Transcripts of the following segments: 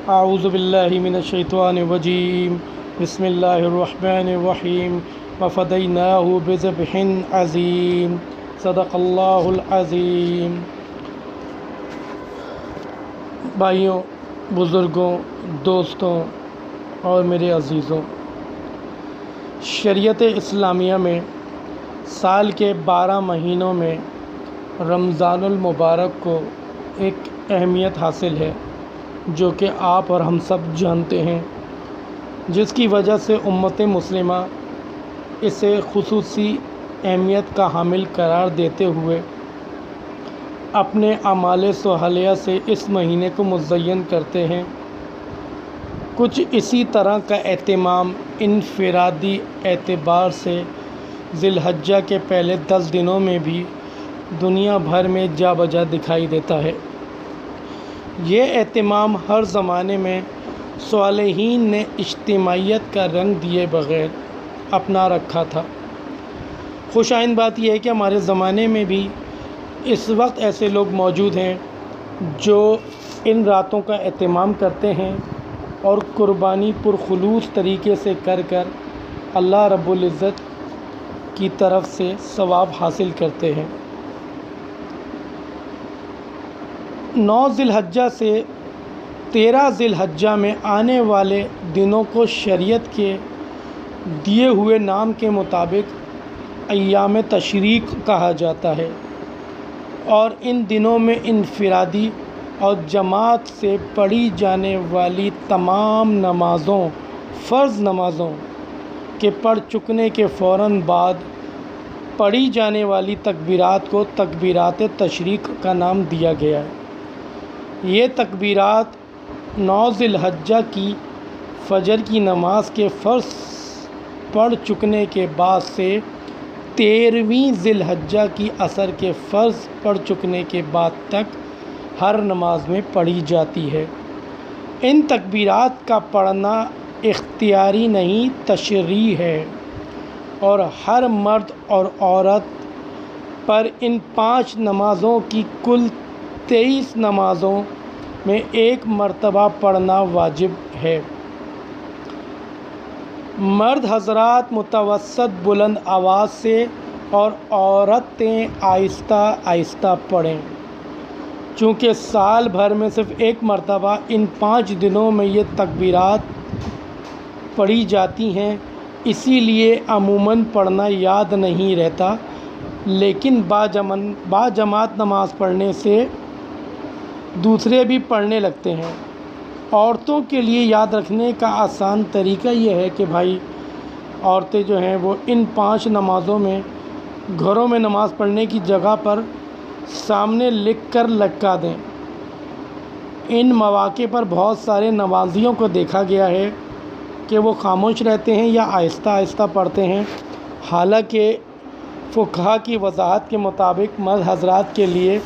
اعوذ باللہ من الشیطان الرجیم بسم اللہ الرحمن الرحیم وفدیناہ بذبح عظیم صدق اللہ العظیم۔ بھائیوں، بزرگوں، دوستوں اور میرے عزیزوں، شریعت اسلامیہ میں سال کے 12 مہینوں میں رمضان المبارک کو ایک اہمیت حاصل ہے جو کہ آپ اور ہم سب جانتے ہیں، جس کی وجہ سے امت مسلمہ اسے خصوصی اہمیت کا حامل قرار دیتے ہوئے اپنے اعمال صالحہ سے اس مہینے کو مزین کرتے ہیں۔ کچھ اسی طرح کا اہتمام انفرادی اعتبار سے ذی الحجہ کے پہلے 10 دنوں میں بھی دنیا بھر میں جا بجا دکھائی دیتا ہے۔ یہ اہتمام ہر زمانے میں صالحین نے اجتماعیت کا رنگ دیے بغیر اپنا رکھا تھا۔ خوش آئند بات یہ ہے کہ ہمارے زمانے میں بھی اس وقت ایسے لوگ موجود ہیں جو ان راتوں کا اہتمام کرتے ہیں اور قربانی پرخلوص طریقے سے کر اللہ رب العزت کی طرف سے ثواب حاصل کرتے ہیں۔ 9 ذی الحجہ سے 13 ذی الحجہ میں آنے والے دنوں کو شریعت کے دیے ہوئے نام کے مطابق ایام تشریق کہا جاتا ہے، اور ان دنوں میں انفرادی اور جماعت سے پڑھی جانے والی تمام نمازوں، فرض نمازوں کے پڑھ چکنے کے فوراً بعد پڑھی جانے والی تکبیرات کو تکبیرات تشریق کا نام دیا گیا ہے۔ یہ تکبیرات 9 ذی الحجہ کی فجر کی نماز کے فرض پڑھ چکنے کے بعد سے 13ویں ذی الحجہ کی عصر کے فرض پڑھ چکنے کے بعد تک ہر نماز میں پڑھی جاتی ہے۔ ان تکبیرات کا پڑھنا اختیاری نہیں، تشریع ہے، اور ہر مرد اور عورت پر ان 5 نمازوں کی کل 23 نمازوں میں 1 مرتبہ پڑھنا واجب ہے۔ مرد حضرات متوسط بلند آواز سے اور عورتیں آہستہ آہستہ پڑھیں۔ چونکہ سال بھر میں صرف 1 مرتبہ ان 5 دنوں میں یہ تکبیرات پڑھی جاتی ہیں، اسی لیے عموماً پڑھنا یاد نہیں رہتا، لیکن باجماعت نماز پڑھنے سے دوسرے بھی پڑھنے لگتے ہیں۔ عورتوں کے لیے یاد رکھنے کا آسان طریقہ یہ ہے کہ بھائی عورتیں جو ہیں وہ ان 5 نمازوں میں گھروں میں نماز پڑھنے کی جگہ پر سامنے لکھ کر لٹکا دیں۔ ان مواقع پر بہت سارے نمازیوں کو دیکھا گیا ہے کہ وہ خاموش رہتے ہیں یا آہستہ آہستہ پڑھتے ہیں، حالانکہ فقہا کی وضاحت کے مطابق مرد حضرات کے لیے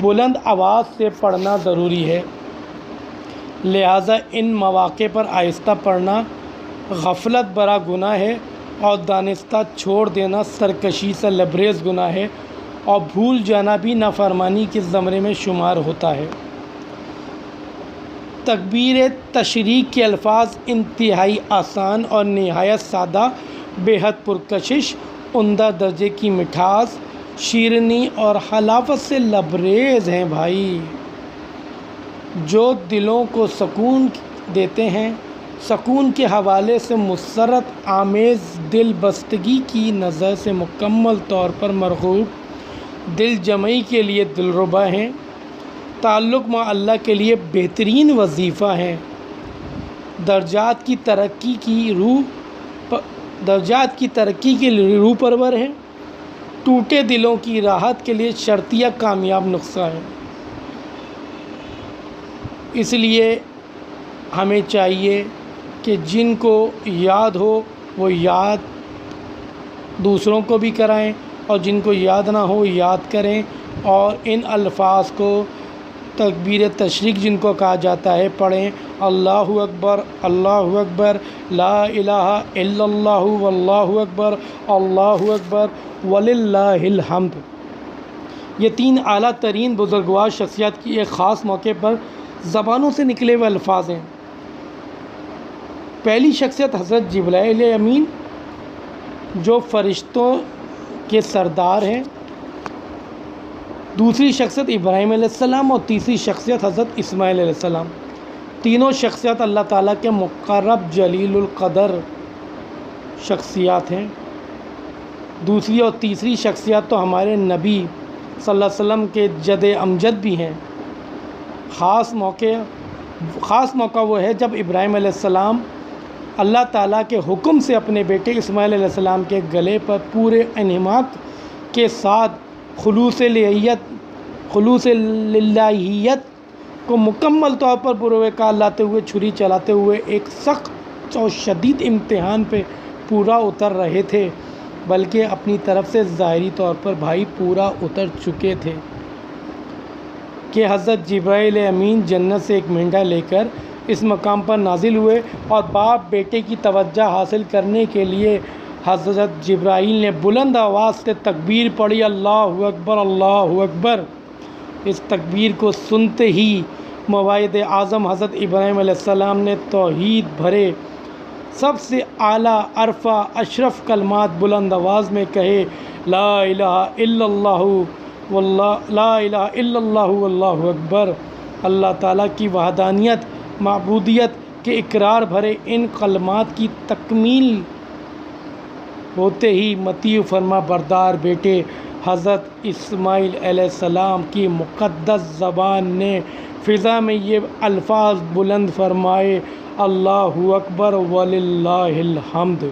بلند آواز سے پڑھنا ضروری ہے، لہٰذا ان مواقع پر آہستہ پڑھنا غفلت برا گناہ ہے، اور دانستہ چھوڑ دینا سرکشی سے لبریز گناہ ہے، اور بھول جانا بھی نافرمانی کے زمرے میں شمار ہوتا ہے۔ تکبیر تشریق کے الفاظ انتہائی آسان اور نہایت سادہ، بے حد پرکشش، عمدہ درجے کی مٹھاس، شیرینی اور حلاوت سے لبریز ہیں بھائی، جو دلوں کو سکون دیتے ہیں۔ سکون کے حوالے سے مسرت آمیز، دل بستگی کی نظر سے مکمل طور پر مرغوب، دل جمعی کے لیے دلربا ہیں، تعلق مع اللہ کے لیے بہترین وظیفہ ہیں، درجات کی ترقی کے لیے روح پرور ہیں، ٹوٹے دلوں کی راحت کے لیے شرطیہ کامیاب نسخہ ہے۔ اس لیے ہمیں چاہیے کہ جن کو یاد ہو وہ یاد دوسروں کو بھی کرائیں، اور جن کو یاد نہ ہو یاد کریں، اور ان الفاظ کو تکبیر تشریق جن کو کہا جاتا ہے پڑھیں۔ اللہ اکبر، اللہ اکبر، لا الہ الا اللہ، واللہ اکبر، اللہ اکبر، وللہ الحمد۔ یہ 3 اعلیٰ ترین بزرگوار شخصیات کی ایک خاص موقع پر زبانوں سے نکلے ہوئے الفاظ ہیں۔ پہلی شخصیت حضرت جبرائیل امین جو فرشتوں کے سردار ہیں، دوسری شخصیت ابراہیم علیہ السلام، اور تیسری شخصیت حضرت اسماعیل علیہ السلام۔ تینوں شخصیت اللہ تعالیٰ کے مقرب جلیل القدر شخصیات ہیں۔ دوسری اور تیسری شخصیات تو ہمارے نبی صلی اللہ علیہ وسلم کے جد امجد بھی ہیں۔ خاص موقع وہ ہے جب ابراہیم علیہ السلام اللہ تعالیٰ کے حکم سے اپنے بیٹے اسماعیل علیہ السلام کے گلے پر پورے انہماک کے ساتھ خلوص للہیت کو مکمل طور پر پروقار لاتے ہوئے چھری چلاتے ہوئے ایک سخت اور شدید امتحان پہ پورا اتر رہے تھے، بلکہ اپنی طرف سے ظاہری طور پر بھائی پورا اتر چکے تھے کہ حضرت جبرائیل امین جنت سے ایک مینڈا لے کر اس مقام پر نازل ہوئے، اور باپ بیٹے کی توجہ حاصل کرنے کے لیے حضرت جبرائیل نے بلند آواز سے تکبیر پڑھی، اللہ اکبر اللہ اکبر۔ اس تکبیر کو سنتے ہی موعد اعظم حضرت ابراہیم علیہ السلام نے توحید بھرے سب سے اعلیٰ عرفہ اشرف کلمات بلند آواز میں کہے، لا الہ الا اللہ لا الہ الا اللہ واللہ اکبر۔ اللہ تعالیٰ کی وحدانیت، معبودیت کے اقرار بھرے ان کلمات کی تکمیل ہوتے ہی مطیع فرما بردار بیٹے حضرت اسماعیل علیہ السلام کی مقدس زبان نے فضا میں یہ الفاظ بلند فرمائے، اللہ اکبر وللہ الحمد۔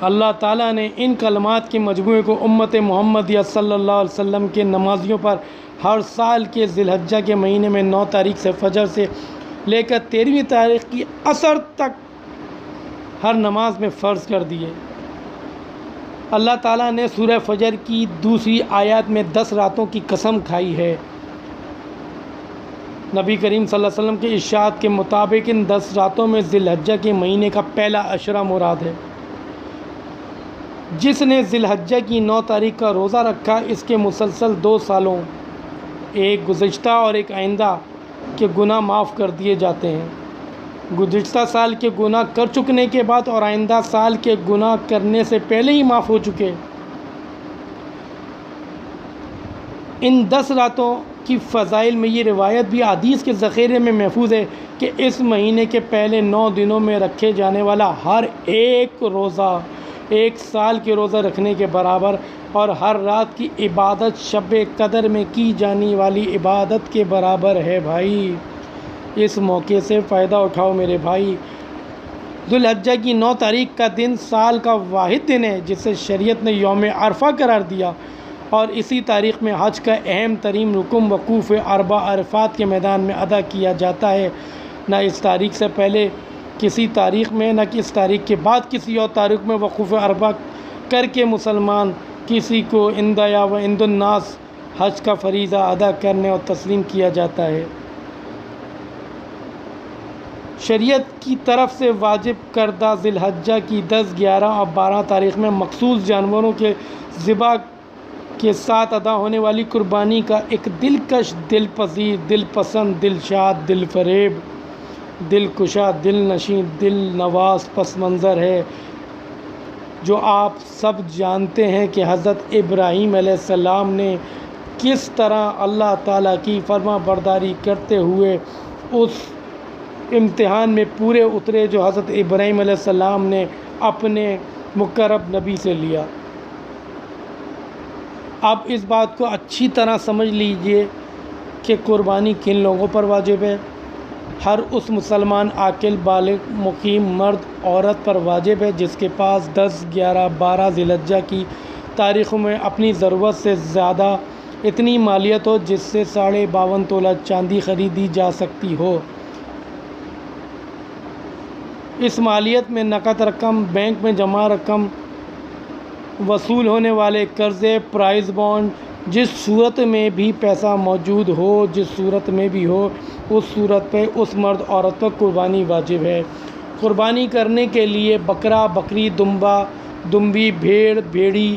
اللہ تعالیٰ نے ان کلمات کے مجموعے کو امت محمدیہ صلی اللہ علیہ وسلم کے نمازیوں پر ہر سال کے ذی الحجہ کے مہینے میں 9 تاریخ سے فجر سے لے کر 13ویں تاریخ کی عصر تک ہر نماز میں فرض کر دیے۔ اللہ تعالیٰ نے سورہ فجر کی دوسری آیات میں 10 راتوں کی قسم کھائی ہے۔ نبی کریم صلی اللہ علیہ وسلم کے ارشاد کے مطابق ان 10 راتوں میں ذی الحجہ کے مہینے کا پہلا عشرہ مراد ہے۔ جس نے ذی الحجہ کی 9 تاریخ کا روزہ رکھا، اس کے مسلسل 2 سالوں، ایک گزشتہ اور ایک آئندہ کے گناہ معاف کر دیے جاتے ہیں۔ گزشتہ سال کے گناہ کر چکنے کے بعد اور آئندہ سال کے گناہ کرنے سے پہلے ہی معاف ہو چکے۔ ان 10 راتوں کی فضائل میں یہ روایت بھی حدیث کے ذخیرے میں محفوظ ہے کہ اس مہینے کے پہلے 9 دنوں میں رکھے جانے والا ہر ایک روزہ 1 سال کے روزہ رکھنے کے برابر، اور ہر رات کی عبادت شب قدر میں کی جانے والی عبادت کے برابر ہے۔ بھائی اس موقع سے فائدہ اٹھاؤ میرے بھائی۔ ذی الحجہ کی 9 تاریخ کا دن سال کا واحد دن ہے جسے شریعت نے یوم عرفہ قرار دیا، اور اسی تاریخ میں حج کا اہم ترین رکن وقوف عربہ عرفات کے میدان میں ادا کیا جاتا ہے۔ نہ اس تاریخ سے پہلے کسی تاریخ میں، نہ اس تاریخ کے بعد کسی اور تاریخ میں وقوف عرفہ کر کے مسلمان کسی کو عند یا و عند الناس حج کا فریضہ ادا کرنے اور تسلیم کیا جاتا ہے۔ شریعت کی طرف سے واجب کردہ ذی الحجہ کی 10، 11 اور 12 تاریخ میں مخصوص جانوروں کے ذبح کے ساتھ ادا ہونے والی قربانی کا ایک دلکش، دل پذیر، دل پسند، دلشاد، دل فریب، دل کشا، دل نشیں، دل نواز پس منظر ہے، جو آپ سب جانتے ہیں کہ حضرت ابراہیم علیہ السلام نے کس طرح اللہ تعالیٰ کی فرما برداری کرتے ہوئے اس امتحان میں پورے اترے جو حضرت ابراہیم علیہ السلام نے اپنے مقرب نبی سے لیا۔ اب اس بات کو اچھی طرح سمجھ لیجئے کہ قربانی کن لوگوں پر واجب ہے۔ ہر اس مسلمان عاقل بالغ مقیم مرد عورت پر واجب ہے جس کے پاس 10، 11، 12 ذی الحجہ کی تاریخوں میں اپنی ضرورت سے زیادہ اتنی مالیت ہو جس سے 52.5 تولہ چاندی خریدی جا سکتی ہو۔ اس مالیت میں نقد رقم، بینک میں جمع رقم، وصول ہونے والے قرضے، پرائز بانڈ، جس صورت میں بھی پیسہ موجود ہو، جس صورت میں بھی ہو، اس صورت پہ اس مرد عورت پر قربانی واجب ہے۔ قربانی کرنے کے لیے بکرا، بکری، دمبا، دمبی، بھیڑ، بھیڑی،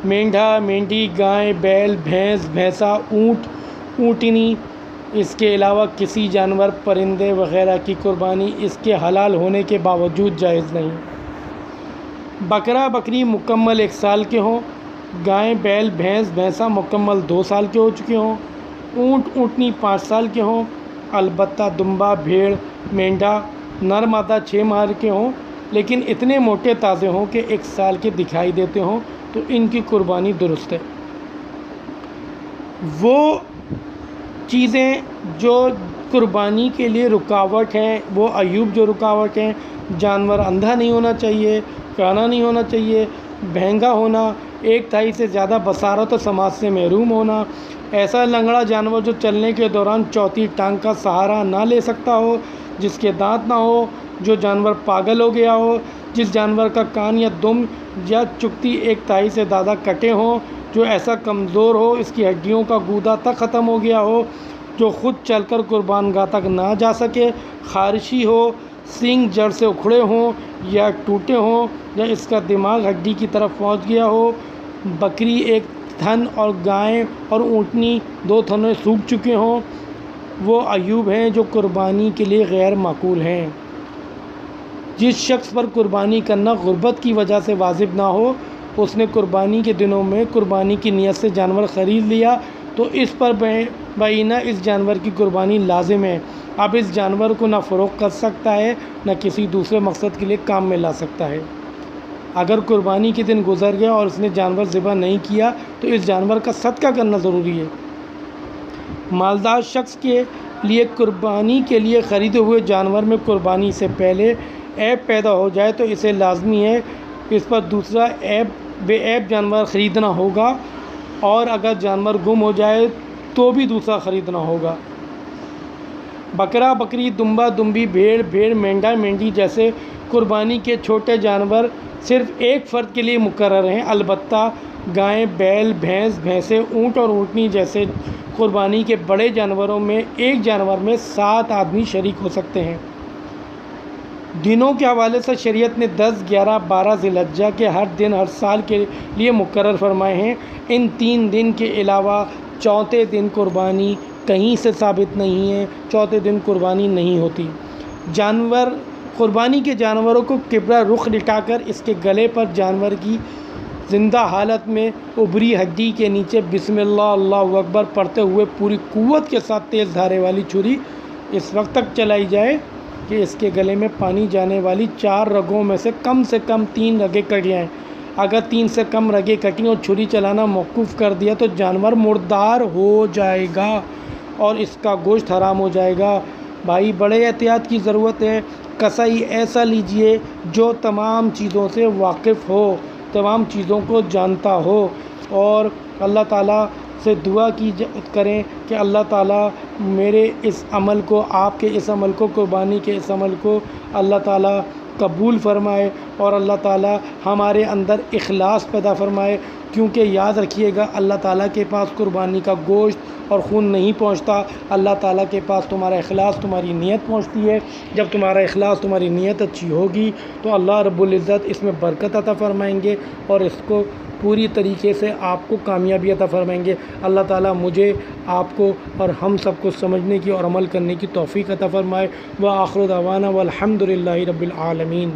مینڈھا، مینڈھی، گائے، بیل، بھینس، بھینسا، اونٹ، اونٹنی، اس کے علاوہ کسی جانور پرندے وغیرہ کی قربانی اس کے حلال ہونے کے باوجود جائز نہیں۔ بکرا بکری مکمل 1 سال کے ہوں، گائے بیل بھینس بھینسا مکمل 2 سال کے ہو چکے ہوں، اونٹ اونٹنی 5 سال کے ہوں، البتہ دمبا بھیڑ مینڈھا نر مادہ 6 ماہ کے ہوں لیکن اتنے موٹے تازے ہوں کہ 1 سال کے دکھائی دیتے ہوں تو ان کی قربانی درست ہے۔ وہ چیزیں جو قربانی کے لیے رکاوٹ ہے، وہ عیوب جو رکاوٹ ہیں، جانور اندھا نہیں ہونا چاہیے، کانا نہیں ہونا چاہیے، بہنگا ہونا، 1 تہائی سے زیادہ بصارت و سماعت سے محروم ہونا، ایسا لنگڑا جانور جو چلنے کے دوران چوتھی ٹانگ کا سہارا نہ لے سکتا ہو، جس کے دانت نہ ہو، جو جانور پاگل ہو گیا ہو، جس جانور کا کان یا دم یا چکتی 1 تہائی سے زیادہ کٹے ہوں، جو ایسا کمزور ہو اس کی ہڈیوں کا گودا تک ختم ہو گیا ہو، جو خود چل کر قربان گاہ تک نہ جا سکے، خارشی ہو، سینگ جڑ سے اکھڑے ہوں یا ٹوٹے ہوں یا اس کا دماغ ہڈی کی طرف پہنچ گیا ہو، بکری 1 تھن اور گائے اور اونٹنی 2 تھنیں سوکھ چکے ہوں، وہ عیوب ہیں جو قربانی کے لیے غیر معقول ہیں۔ جس شخص پر قربانی کرنا غربت کی وجہ سے واجب نہ ہو، اس نے قربانی کے دنوں میں قربانی کی نیت سے جانور خرید لیا تو اس پر بعینہ اس جانور کی قربانی لازم ہے۔ اب اس جانور کو نہ فروخت کر سکتا ہے نہ کسی دوسرے مقصد کے لیے کام میں لا سکتا ہے۔ اگر قربانی کے دن گزر گیا اور اس نے جانور ذبح نہیں کیا تو اس جانور کا صدقہ کرنا ضروری ہے۔ مالدار شخص کے لیے قربانی کے لیے خریدے ہوئے جانور میں قربانی سے پہلے عیب پیدا ہو جائے تو اسے لازمی ہے اس پر دوسرا بے عیب جانور خریدنا ہوگا، اور اگر جانور گم ہو جائے تو بھی دوسرا خریدنا ہوگا۔ بکرا بکری دمبا دمبی بھیڑ بھیڑ مینڈھا مینڈھی جیسے قربانی کے چھوٹے جانور صرف ایک فرد کے لیے مقرر ہیں، البتہ گائے بیل بھینس بھینسے اونٹ اور اونٹنی جیسے قربانی کے بڑے جانوروں میں ایک جانور میں 7 آدمی شریک ہو سکتے ہیں۔ دنوں کے حوالے سے شریعت نے 10 11 12 ذی الحجہ کے ہر دن ہر سال کے لیے مقرر فرمائے ہیں۔ ان 3 دن کے علاوہ چوتھے دن قربانی کہیں سے ثابت نہیں ہے، چوتھے دن قربانی نہیں ہوتی۔ قربانی کے جانوروں کو قبلہ رخ لٹا کر اس کے گلے پر جانور کی زندہ حالت میں ابری ہڈی کے نیچے بسم اللہ اللہ اکبر پڑھتے ہوئے پوری قوت کے ساتھ تیز دھارے والی چھری اس وقت تک چلائی جائے کہ اس کے گلے میں پانی جانے والی 4 رگوں میں سے کم 3 رگیں کٹ جائیں۔ اگر 3 سے کم رگیں کٹیں اور چھری چلانا موقوف کر دیا تو جانور مردار ہو جائے گا اور اس کا گوشت حرام ہو جائے گا۔ بھائی بڑے احتیاط کی ضرورت ہے۔ کسائی ایسا لیجئے جو تمام چیزوں سے واقف ہو، تمام چیزوں کو جانتا ہو، اور اللہ تعالیٰ سے دعا کریں کہ اللہ تعالیٰ میرے اس عمل کو، آپ کے اس عمل کو، قربانی کے اس عمل کو اللہ تعالیٰ قبول فرمائے اور اللہ تعالیٰ ہمارے اندر اخلاص پیدا فرمائے، کیونکہ یاد رکھیے گا اللہ تعالیٰ کے پاس قربانی کا گوشت اور خون نہیں پہنچتا، اللہ تعالیٰ کے پاس تمہارا اخلاص، تمہاری نیت پہنچتی ہے۔ جب تمہارا اخلاص، تمہاری نیت اچھی ہوگی تو اللہ رب العزت اس میں برکت عطا فرمائیں گے اور اس کو پوری طریقے سے آپ کو کامیابی عطا فرمائیں گے۔ اللہ تعالیٰ مجھے، آپ کو اور ہم سب کو سمجھنے کی اور عمل کرنے کی توفیق عطا فرمائے۔ وآخر دعوانا والحمد للہ رب العالمین۔